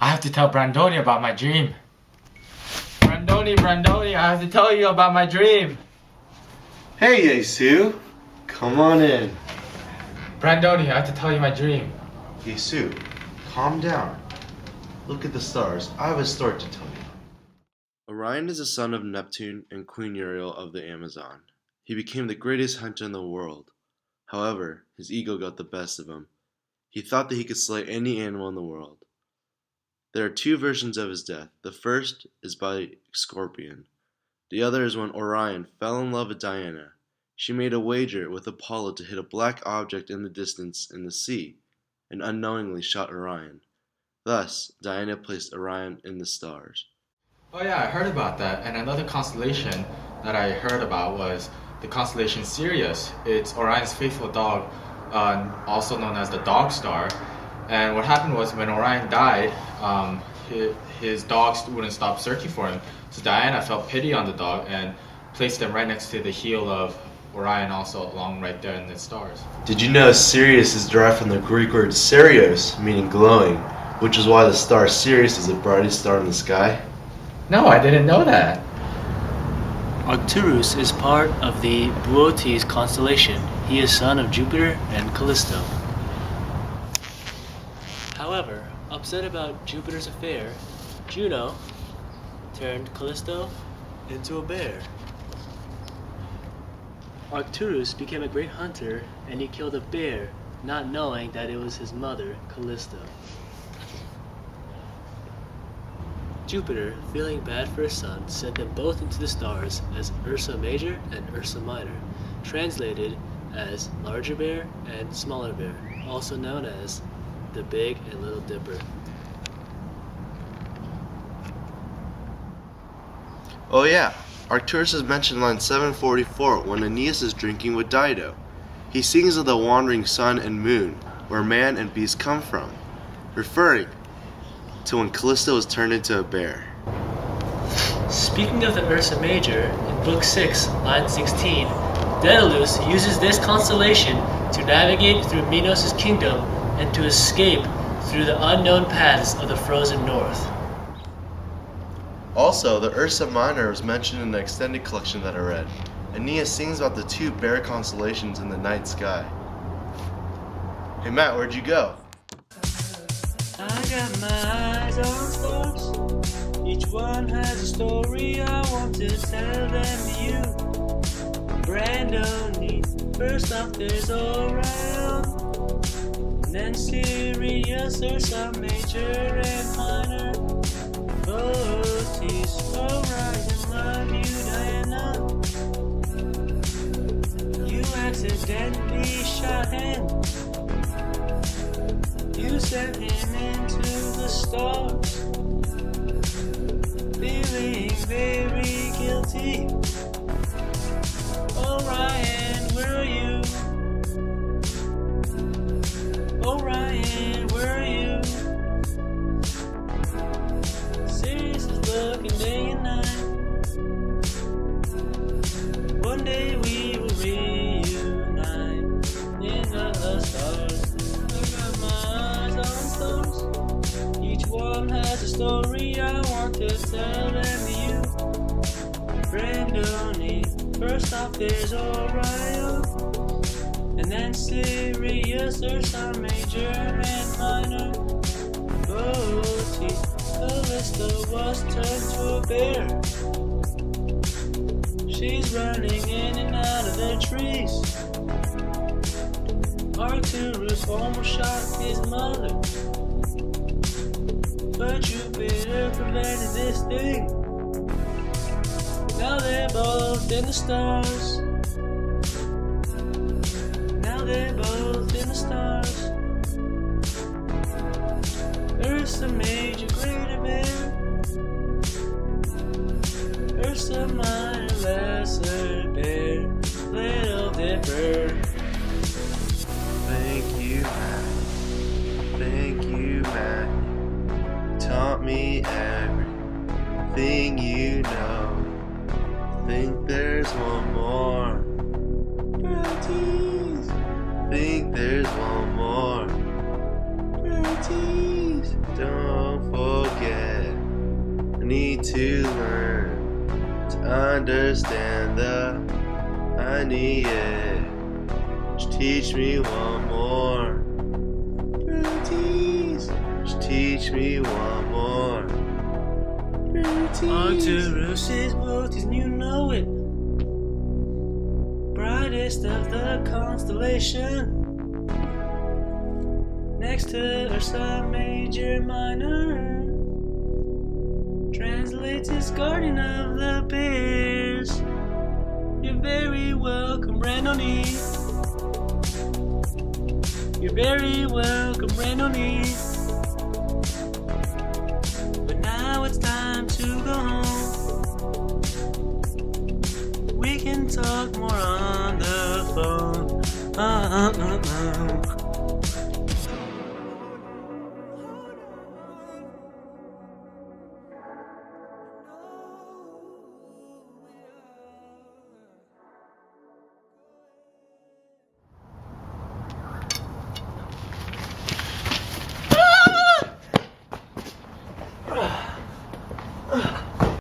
I have to tell Brandoni about my dream. Brandoni, I have to tell you about my dream. Hey, Yesu. Come on in. Brandoni, I have to tell you my dream. Yesu, calm down. Look at the stars. I have a story to tell you. Orion is the son of Neptune and Queen Uriel of the Amazon. He became the greatest hunter in the world. However, his ego got the best of him. He thought that he could slay any animal in the world. There are two versions of his death. The first is by Scorpion. The other is when Orion fell in love with Diana. She made a wager with Apollo to hit a black object in the distance in the sea, and unknowingly shot Orion. Thus, Diana placed Orion in the stars. Oh yeah, I heard about that. And another constellation that I heard about was the constellation Sirius. It's Orion's faithful dog, also known as the Dog Star. And what happened was when Orion died, his dogs wouldn't stop searching for him. So Diana felt pity on the dog and placed them right next to the heel of Orion, also along right there in the stars. Did you know Sirius is derived from the Greek word Sirios, meaning glowing, which is why the star Sirius is the brightest star in the sky? No, I didn't know that. Arcturus is part of the Boötes constellation. He is son of Jupiter and Callisto. However, upset about Jupiter's affair, Juno turned Callisto into a bear. Arcturus became a great hunter, and he killed a bear, not knowing that it was his mother, Callisto. Jupiter, feeling bad for his son, sent them both into the stars as Ursa Major and Ursa Minor, translated as Larger Bear and Smaller Bear, also known as the Big and Little Dipper. Oh yeah, Arcturus is mentioned in line 744 when Aeneas is drinking with Dido. He sings of the wandering sun and moon, where man and beast come from, referring to when Callisto was turned into a bear. Speaking of the Ursa Major, in Book 6, line 16, Daedalus uses this constellation to navigate through Minos' kingdom and to escape through the unknown paths of the frozen north. Also, the Ursa Minor was mentioned in the extended collection that I read. Aeneas sings about the two bear constellations in the night sky. Hey Matt, where'd you go? I got my eyes on stars. Each one has a story I want to tell them to you. Brandoni, first off there's Orion, then Sirius, Ursa Major and Minor. Boötes, Orion, love you, Diana. You accidentally shot him. You sent him into the stars, feeling very guilty. Orion, where are you? Orion, where are you? Sirius is looking day and night. One day we will reunite in the stars. Each one has a story I want to tell them to you. Brandoni, first off there's Orion, and then Sirius, Ursa Major and Minor. Boötes, Callisto was turned to a bear. She's running in and out of the trees. Arcturus almost shot his mother, but Jupiter prevented this thing. Now they're both in the stars. Now they're both in the stars. Ursa Major, greater bear. Ursa Minor, lesser bear. Little Dipper. Thank you, Matt. Thank you, Matt. Taught me everything you know. Think there's one more. Think there's one more. Don't forget. need to learn to understand I need it. Just teach me one more. Please, just teach me one more. Arcturus' world is you know it. Brightest of the constellation. Next to Ursa Major Minor. Translates as guardian of the bears. You're very welcome, Randoni. You're very welcome, Randoni.